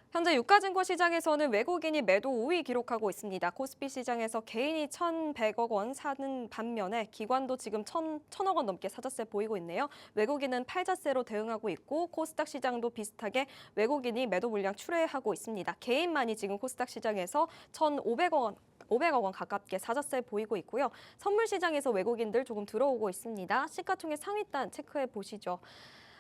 [SPEAKER 1] 현재 유가증권 시장에서는 외국인이 매도 우위 기록하고 있습니다. 코스피 시장에서 개인이 1,100억 원 사는 반면에 기관도 지금 1,000억 원 넘게 사자세 보이고 있네요. 외국인은 팔자세로 대응하고 있고 코스닥 시장도 비슷하게 외국인이 매도 물량 출회하고 있습니다. 개인만이 지금 코스닥 시장에서 500억 원 가깝게 사자세 보이고 있고요. 선물 시장에서 외국인들 조금 들어오고 있습니다. 시가총액 상위단 체크해 보시죠.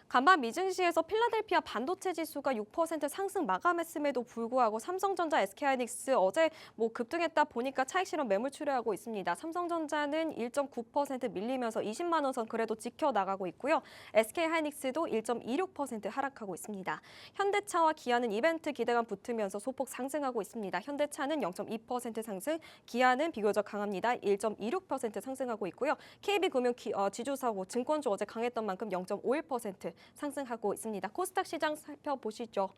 [SPEAKER 1] 간밤 미증시에서 필라델피아 반도체 지수가 6% 상승 마감했음에도 불구하고 삼성전자, SK하이닉스 어제 급등했다 보니까 차익 실현 매물 출회하고 있습니다. 삼성전자는 1.9% 밀리면서 20만 원 선 그래도 지켜나가고 있고요. SK하이닉스도 1.26% 하락하고 있습니다. 현대차와 기아는 이벤트 기대감 붙으면서 소폭 상승하고 있습니다. 현대차는 0.2% 상승, 기아는 비교적 강합니다. 1.26% 상승하고 있고요. KB금융 지주사고 증권주 어제 강했던 만큼 0.51% 상승하고 있습니다. 코스닥 시장 살펴보시죠.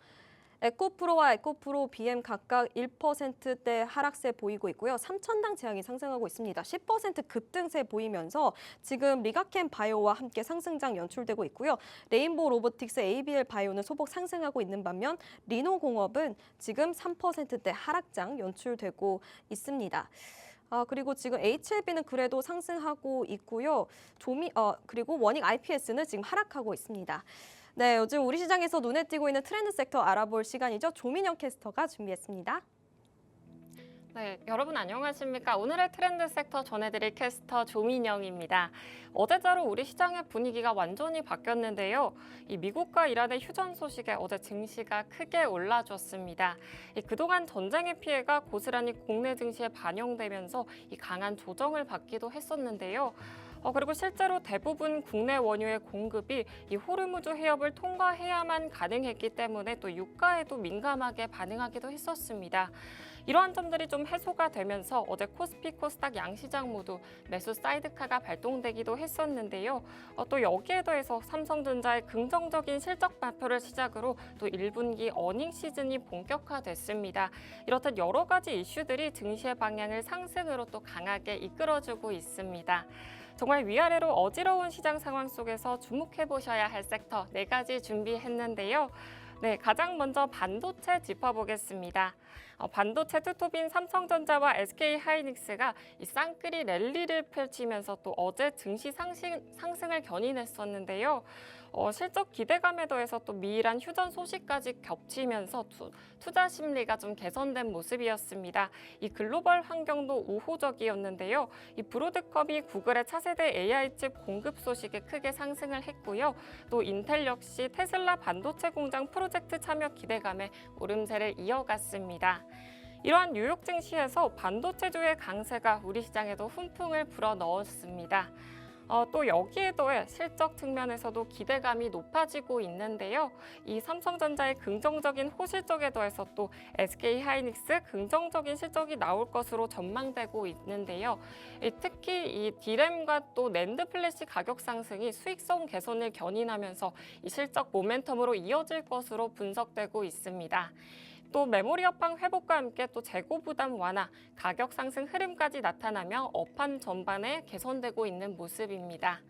[SPEAKER 1] 에코프로와 에코프로 BM 각각 1%대 하락세 보이고 있고요. 3천당 제약이 상승하고 있습니다. 10% 급등세 보이면서 지금 리가켄 바이오와 함께 상승장 연출되고 있고요. 레인보우 로보틱스, ABL 바이오는 소폭 상승하고 있는 반면 리노공업은 지금 3%대 하락장 연출되고 있습니다. 그리고 지금 HLB는 그래도 상승하고 있고요. 그리고 워닝 IPS는 지금 하락하고 있습니다. 네, 요즘 우리 시장에서 눈에 띄고 있는 트렌드 섹터 알아볼 시간이죠. 조민영 캐스터가 준비했습니다.
[SPEAKER 3] 네, 여러분 안녕하십니까? 오늘의 트렌드 섹터 전해드릴 캐스터 조민영입니다. 어제자로 우리 시장의 분위기가 완전히 바뀌었는데요. 이 미국과 이란의 휴전 소식에 어제 증시가 크게 올라줬습니다. 그동안 전쟁의 피해가 고스란히 국내 증시에 반영되면서 이 강한 조정을 받기도 했었는데요. 그리고 실제로 대부분 국내 원유의 공급이 이 호르무즈 해협을 통과해야만 가능했기 때문에 또 유가에도 민감하게 반응하기도 했었습니다. 이러한 점들이 좀 해소가 되면서 어제 코스피, 코스닥 양시장 모두 매수 사이드카가 발동되기도 했었는데요. 또 여기에 더해서 삼성전자의 긍정적인 실적 발표를 시작으로 또 1분기 어닝 시즌이 본격화됐습니다. 이렇듯 여러 가지 이슈들이 증시의 방향을 상승으로 또 강하게 이끌어주고 있습니다. 정말 위아래로 어지러운 시장 상황 속에서 주목해 보셔야 할 섹터 4가지 준비했는데요. 네, 가장 먼저 반도체 짚어보겠습니다. 반도체 투톱인 삼성전자와 SK하이닉스가 이 쌍끌이 랠리를 펼치면서 또 어제 증시 상승을 견인했었는데요. 실적 기대감에 더해서 또 미일한 휴전 소식까지 겹치면서 투자 심리가 좀 개선된 모습이었습니다. 이 글로벌 환경도 우호적이었는데요. 이 브로드컴이 구글의 차세대 AI칩 공급 소식에 크게 상승을 했고요. 또 인텔 역시 테슬라 반도체 공장 프로젝트 참여 기대감에 오름세를 이어갔습니다. 이러한 뉴욕 증시에서 반도체주의 강세가 우리 시장에도 훈풍을 불어넣었습니다. 또 여기에 더해 실적 측면에서도 기대감이 높아지고 있는데요. 이 삼성전자의 긍정적인 호실적에 더해서 또 SK하이닉스 긍정적인 실적이 나올 것으로 전망되고 있는데요. 특히 이 D램과 또 낸드 플래시 가격 상승이 수익성 개선을 견인하면서 이 실적 모멘텀으로 이어질 것으로 분석되고 있습니다. 또 메모리 업황 회복과 함께 또 재고 부담 완화, 가격 상승 흐름까지 나타나며 업황 전반에 개선되고 있는 모습입니다.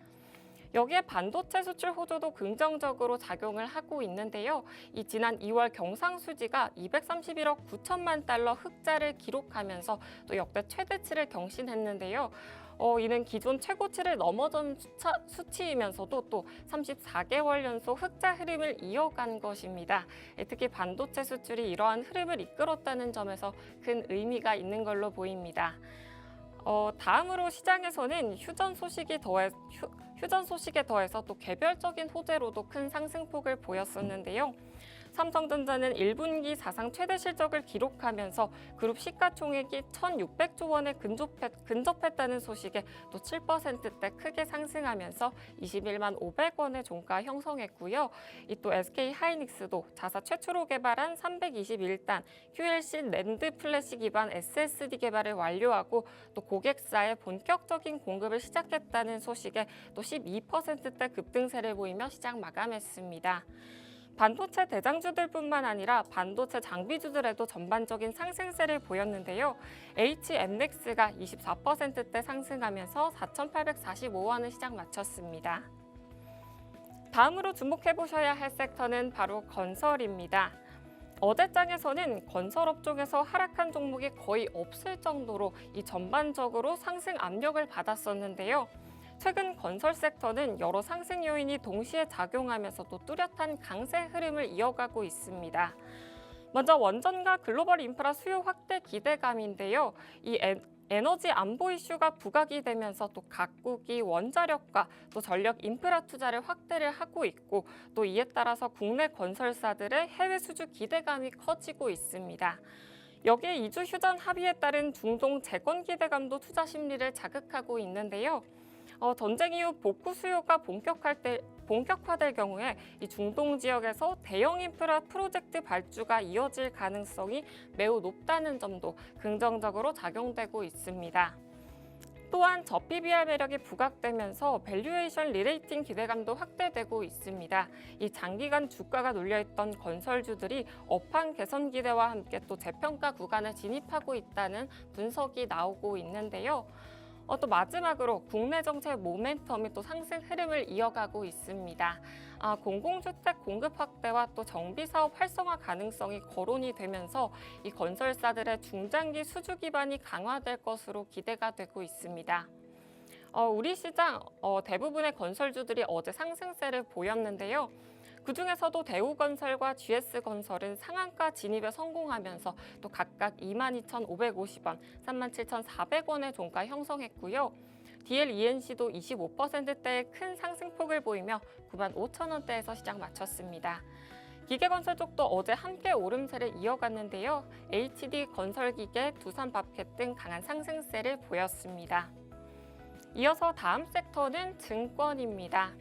[SPEAKER 3] 여기에 반도체 수출 호조도 긍정적으로 작용을 하고 있는데요. 이 지난 2월 경상수지가 231억 9천만 달러 흑자를 기록하면서 또 역대 최대치를 경신했는데요. 이는 기존 최고치를 넘어선 수치이면서도 또 34개월 연속 흑자 흐름을 이어간 것입니다. 특히 반도체 수출이 이러한 흐름을 이끌었다는 점에서 큰 의미가 있는 걸로 보입니다. 다음으로 시장에서는 휴전 소식에 더해서 또 개별적인 호재로도 큰 상승폭을 보였었는데요. 삼성전자는 1분기 사상 최대 실적을 기록하면서 그룹 시가총액이 1,600조 원에 근접했다는 소식에 또 7%대 크게 상승하면서 21만 500원의 종가 형성했고요. 또 SK하이닉스도 자사 최초로 개발한 321단 QLC 낸드 플래시 기반 SSD 개발을 완료하고 또 고객사에 본격적인 공급을 시작했다는 소식에 또 12%대 급등세를 보이며 시장 마감했습니다. 반도체 대장주들뿐만 아니라 반도체 장비주들에도 전반적인 상승세를 보였는데요. HMX가 24%대 상승하면서 4,845원을 시장 마쳤습니다. 다음으로 주목해보셔야 할 섹터는 바로 건설입니다. 어제장에서는 건설업종에서 하락한 종목이 거의 없을 정도로 이 전반적으로 상승 압력을 받았었는데요. 최근 건설 섹터는 여러 상승 요인이 동시에 작용하면서 또 뚜렷한 강세 흐름을 이어가고 있습니다. 먼저 원전과 글로벌 인프라 수요 확대 기대감인데요. 이 에너지 안보 이슈가 부각이 되면서 또 각국이 원자력과 또 전력 인프라 투자를 확대를 하고 있고 또 이에 따라서 국내 건설사들의 해외 수주 기대감이 커지고 있습니다. 여기에 이주 휴전 합의에 따른 중동 재건 기대감도 투자 심리를 자극하고 있는데요. 전쟁 이후 복구 수요가 본격화될 경우에 이 중동 지역에서 대형 인프라 프로젝트 발주가 이어질 가능성이 매우 높다는 점도 긍정적으로 작용되고 있습니다. 또한 저PBR 매력이 부각되면서 밸류에이션 리레이팅 기대감도 확대되고 있습니다. 이 장기간 주가가 눌려있던 건설주들이 업황 개선 기대와 함께 또 재평가 구간에 진입하고 있다는 분석이 나오고 있는데요. 또 마지막으로 국내 정책 모멘텀이 또 상승 흐름을 이어가고 있습니다. 공공주택 공급 확대와 또 정비사업 활성화 가능성이 거론이 되면서 이 건설사들의 중장기 수주 기반이 강화될 것으로 기대가 되고 있습니다. 우리 시장 대부분의 건설주들이 어제 상승세를 보였는데요. 그중에서도 대우건설과 GS건설은 상한가 진입에 성공하면서 또 각각 22,550원, 37,400원의 종가 형성했고요. DLENC도 25%대의 큰 상승폭을 보이며 95,000원대에서 시장 마쳤습니다. 기계건설 쪽도 어제 함께 오름세를 이어갔는데요. HD건설기계, 두산밥켓 등 강한 상승세를 보였습니다. 이어서 다음 섹터는 증권입니다.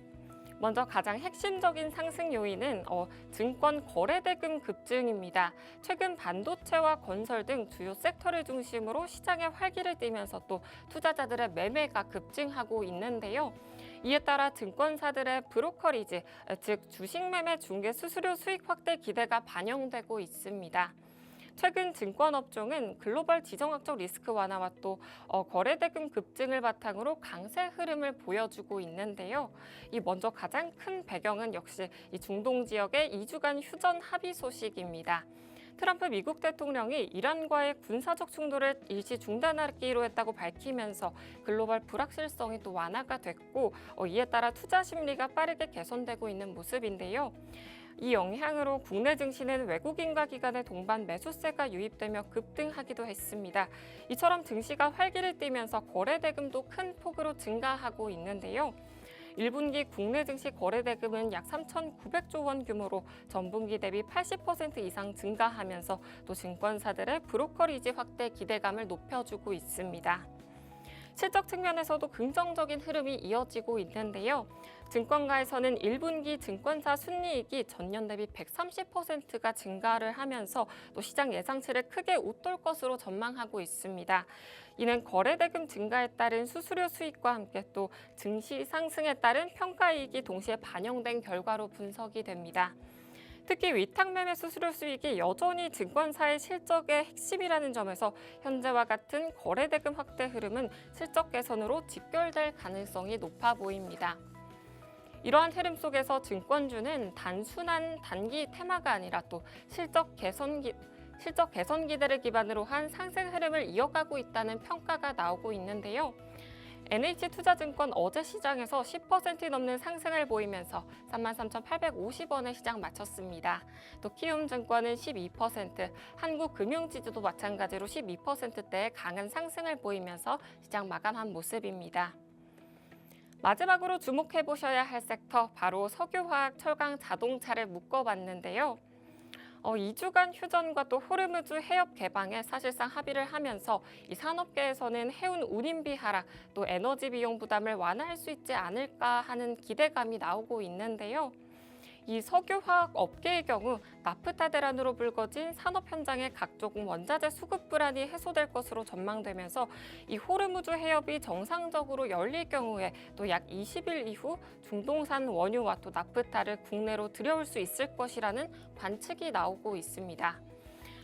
[SPEAKER 3] 먼저 가장 핵심적인 상승 요인은 증권 거래대금 급증입니다. 최근 반도체와 건설 등 주요 섹터를 중심으로 시장에 활기를 띠면서 또 투자자들의 매매가 급증하고 있는데요. 이에 따라 증권사들의 브로커리지, 즉 주식 매매 중개 수수료 수익 확대 기대가 반영되고 있습니다. 최근 증권업종은 글로벌 지정학적 리스크 완화와 또 거래대금 급증을 바탕으로 강세 흐름을 보여주고 있는데요. 이 먼저 가장 큰 배경은 역시 이 중동 지역의 2주간 휴전 합의 소식입니다. 트럼프 미국 대통령이 이란과의 군사적 충돌을 일시 중단하기로 했다고 밝히면서 글로벌 불확실성이 또 완화가 됐고 이에 따라 투자 심리가 빠르게 개선되고 있는 모습인데요. 이 영향으로 국내 증시는 외국인과 기관의 동반 매수세가 유입되며 급등하기도 했습니다. 이처럼 증시가 활기를 띠면서 거래대금도 큰 폭으로 증가하고 있는데요. 1분기 국내 증시 거래대금은 약 3,900조 원 규모로 전분기 대비 80% 이상 증가하면서 또 증권사들의 브로커리지 확대 기대감을 높여주고 있습니다. 실적 측면에서도 긍정적인 흐름이 이어지고 있는데요. 증권가에서는 1분기 증권사 순이익이 전년 대비 130%가 증가를 하면서 또 시장 예상치를 크게 웃돌 것으로 전망하고 있습니다. 이는 거래대금 증가에 따른 수수료 수익과 함께 또 증시 상승에 따른 평가이익이 동시에 반영된 결과로 분석이 됩니다. 특히 위탁 매매 수수료 수익이 여전히 증권사의 실적의 핵심이라는 점에서 현재와 같은 거래대금 확대 흐름은 실적 개선으로 직결될 가능성이 높아 보입니다. 이러한 흐름 속에서 증권주는 단순한 단기 테마가 아니라 또 실적 개선 기대를 기반으로 한 상승 흐름을 이어가고 있다는 평가가 나오고 있는데요. NH투자증권 어제 시장에서 10% 넘는 상승을 보이면서 33,850원에 시장 마쳤습니다. 또 키움증권은 12%, 한국금융지주도 마찬가지로 12%대의 강한 상승을 보이면서 시장 마감한 모습입니다. 마지막으로 주목해보셔야 할 섹터, 바로 석유화학, 철강, 자동차를 묶어봤는데요. 2주간 휴전과 또 호르무즈 해협 개방에 사실상 합의를 하면서 이 산업계에서는 해운 운임비 하락, 또 에너지 비용 부담을 완화할 수 있지 않을까 하는 기대감이 나오고 있는데요. 이 석유화학 업계의 경우 나프타 대란으로 불거진 산업 현장의 각종 원자재 수급 불안이 해소될 것으로 전망되면서 이 호르무즈 해협이 정상적으로 열릴 경우에 또 약 20일 이후 중동산 원유와 또 나프타를 국내로 들여올 수 있을 것이라는 관측이 나오고 있습니다.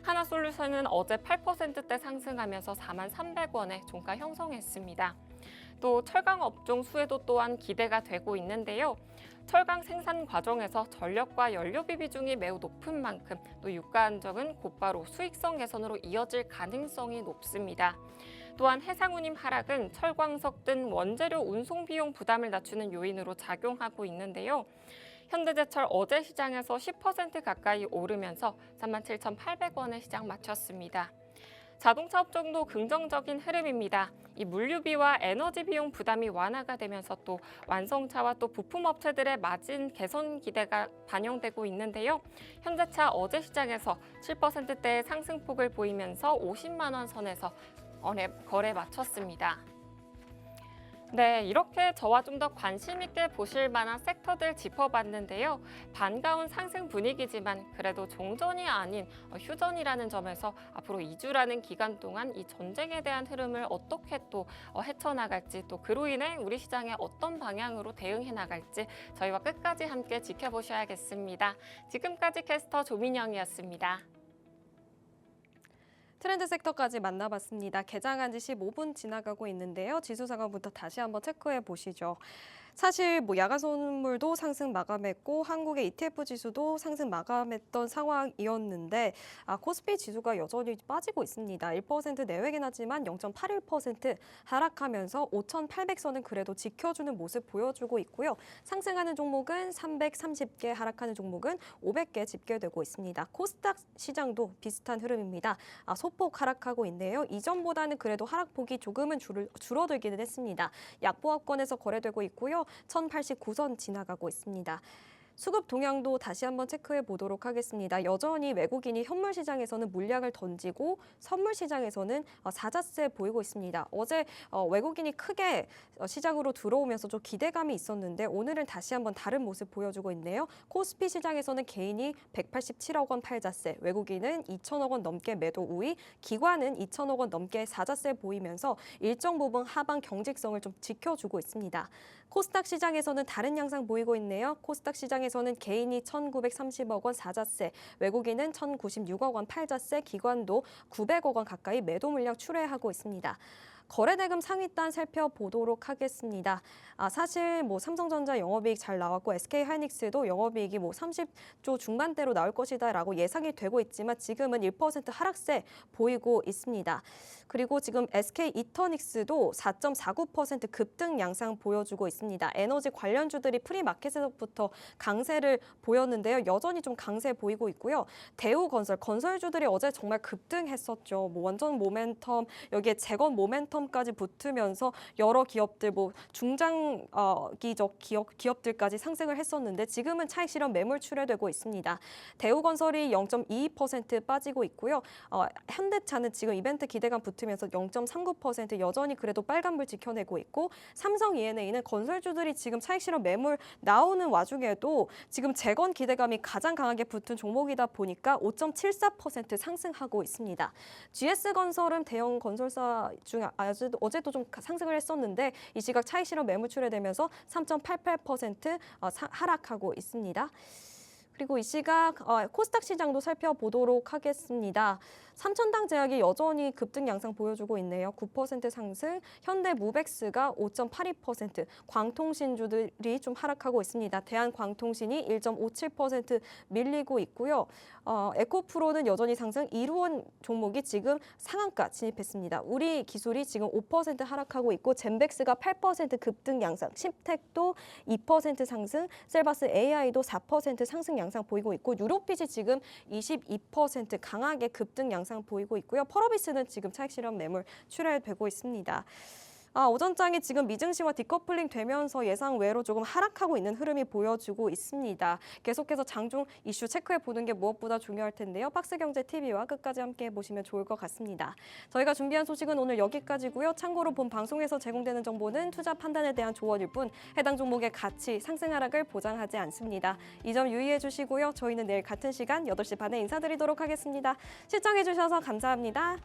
[SPEAKER 3] 하나솔루션은 어제 8%대 상승하면서 43,300원에 종가 형성했습니다. 또 철강 업종 수혜도 또한 기대가 되고 있는데요. 철강 생산 과정에서 전력과 연료비 비중이 매우 높은 만큼 또 유가 안정은 곧바로 수익성 개선으로 이어질 가능성이 높습니다. 또한 해상운임 하락은 철광석 등 원재료 운송 비용 부담을 낮추는 요인으로 작용하고 있는데요. 현대제철 어제 시장에서 10% 가까이 오르면서 37,800원에 시장 마쳤습니다. 자동차 업종도 긍정적인 흐름입니다. 이 물류비와 에너지 비용 부담이 완화가 되면서 또 완성차와 또 부품 업체들의 마진 개선 기대가 반영되고 있는데요. 현대차 어제 시장에서 7%대의 상승폭을 보이면서 50만 원 선에서 거래 마쳤습니다. 네, 이렇게 저와 좀 더 관심 있게 보실 만한 섹터들 짚어봤는데요. 반가운 상승 분위기지만 그래도 종전이 아닌 휴전이라는 점에서 앞으로 2주라는 기간 동안 이 전쟁에 대한 흐름을 어떻게 또 헤쳐나갈지, 또 그로 인해 우리 시장에 어떤 방향으로 대응해 나갈지 저희와 끝까지 함께 지켜보셔야겠습니다. 지금까지 캐스터 조민영이었습니다.
[SPEAKER 1] 트렌드 섹터까지 만나봤습니다. 개장한 지 15분 지나가고 있는데요. 지수 상황부터 다시 한번 체크해 보시죠. 사실 야간 선물도 상승 마감했고 한국의 ETF 지수도 상승 마감했던 상황이었는데 코스피 지수가 여전히 빠지고 있습니다. 1% 내외긴 하지만 0.81% 하락하면서 5,800선은 그래도 지켜주는 모습 보여주고 있고요. 상승하는 종목은 330개, 하락하는 종목은 500개 집계되고 있습니다. 코스닥 시장도 비슷한 흐름입니다. 소폭 하락하고 있네요. 이전보다는 그래도 하락폭이 조금은 줄어들기는 했습니다. 약보합권에서 거래되고 있고요. 1,089선 지나가고 있습니다. 수급 동향도 다시 한번 체크해 보도록 하겠습니다. 여전히 외국인이 현물 시장에서는 물량을 던지고 선물 시장에서는 사자세 보이고 있습니다. 어제 외국인이 크게 시장으로 들어오면서 좀 기대감이 있었는데 오늘은 다시 한번 다른 모습 보여주고 있네요. 코스피 시장에서는 개인이 187억 원 팔자세, 외국인은 2천억 원 넘게 매도 우위, 기관은 2천억 원 넘게 사자세 보이면서 일정 부분 하방 경직성을 좀 지켜주고 있습니다. 코스닥 시장에서는 다른 양상 보이고 있네요. 코스닥 시장에서는 개인이 1,930억 원 사자세, 외국인은 1,096억 원 팔자세, 기관도 900억 원 가까이 매도 물량 출회하고 있습니다. 거래대금 상위단 살펴보도록 하겠습니다. 사실 삼성전자 영업이익 잘 나왔고 SK하이닉스도 영업이익이 30조 중반대로 나올 것이다라고 예상이 되고 있지만 지금은 1% 하락세 보이고 있습니다. 그리고 지금 SK이터닉스도 4.49% 급등 양상 보여주고 있습니다. 에너지 관련주들이 프리마켓에서부터 강세를 보였는데요. 여전히 좀 강세 보이고 있고요. 대우건설, 건설주들이 어제 정말 급등했었죠. 완전 모멘텀, 여기에 재건 모멘텀까지 붙으면서 여러 기업들 중장기적 기업들까지 상승을 했었는데 지금은 차익 실현 매물 출회되고 있습니다. 대우건설이 0.22% 빠지고 있고요. 현대차는 지금 이벤트 기대감 붙으면서 0.39% 여전히 그래도 빨간불 지켜내고 있고 삼성 E&A는 건설주들이 지금 차익 실현 매물 나오는 와중에도 지금 재건 기대감이 가장 강하게 붙은 종목이다 보니까 5.74% 상승하고 있습니다. GS건설은 대형 건설사 중에 어제도 좀 상승을 했었는데 이 시각 차익 실현 매물 출회되면서 3.88% 하락하고 있습니다. 그리고 이 시각 코스닥 시장도 살펴보도록 하겠습니다. 삼천당 제약이 여전히 급등 양상 보여주고 있네요. 9% 상승, 현대무벡스가 5.82%, 광통신주들이 좀 하락하고 있습니다. 대한광통신이 1.57% 밀리고 있고요. 에코프로는 여전히 상승, 이루원 종목이 지금 상한가 진입했습니다. 우리 기술이 지금 5% 하락하고 있고 젠백스가 8% 급등 양상, 심텍도 2% 상승, 셀바스 AI도 4% 상승 양상 보이고 있고 유로핏이 지금 22% 강하게 급등 양상 보이고 있고요. 펄어비스는 지금 차익 실현 매물 출회되고 있습니다. 오전장이 지금 미증시와 디커플링 되면서 예상 외로 조금 하락하고 있는 흐름이 보여주고 있습니다. 계속해서 장중 이슈 체크해 보는 게 무엇보다 중요할 텐데요. 박스경제TV와 끝까지 함께 보시면 좋을 것 같습니다. 저희가 준비한 소식은 오늘 여기까지고요. 참고로 본 방송에서 제공되는 정보는 투자 판단에 대한 조언일 뿐 해당 종목의 가치, 상승 하락을 보장하지 않습니다. 이 점 유의해 주시고요. 저희는 내일 같은 시간 8시 반에 인사드리도록 하겠습니다. 시청해 주셔서 감사합니다.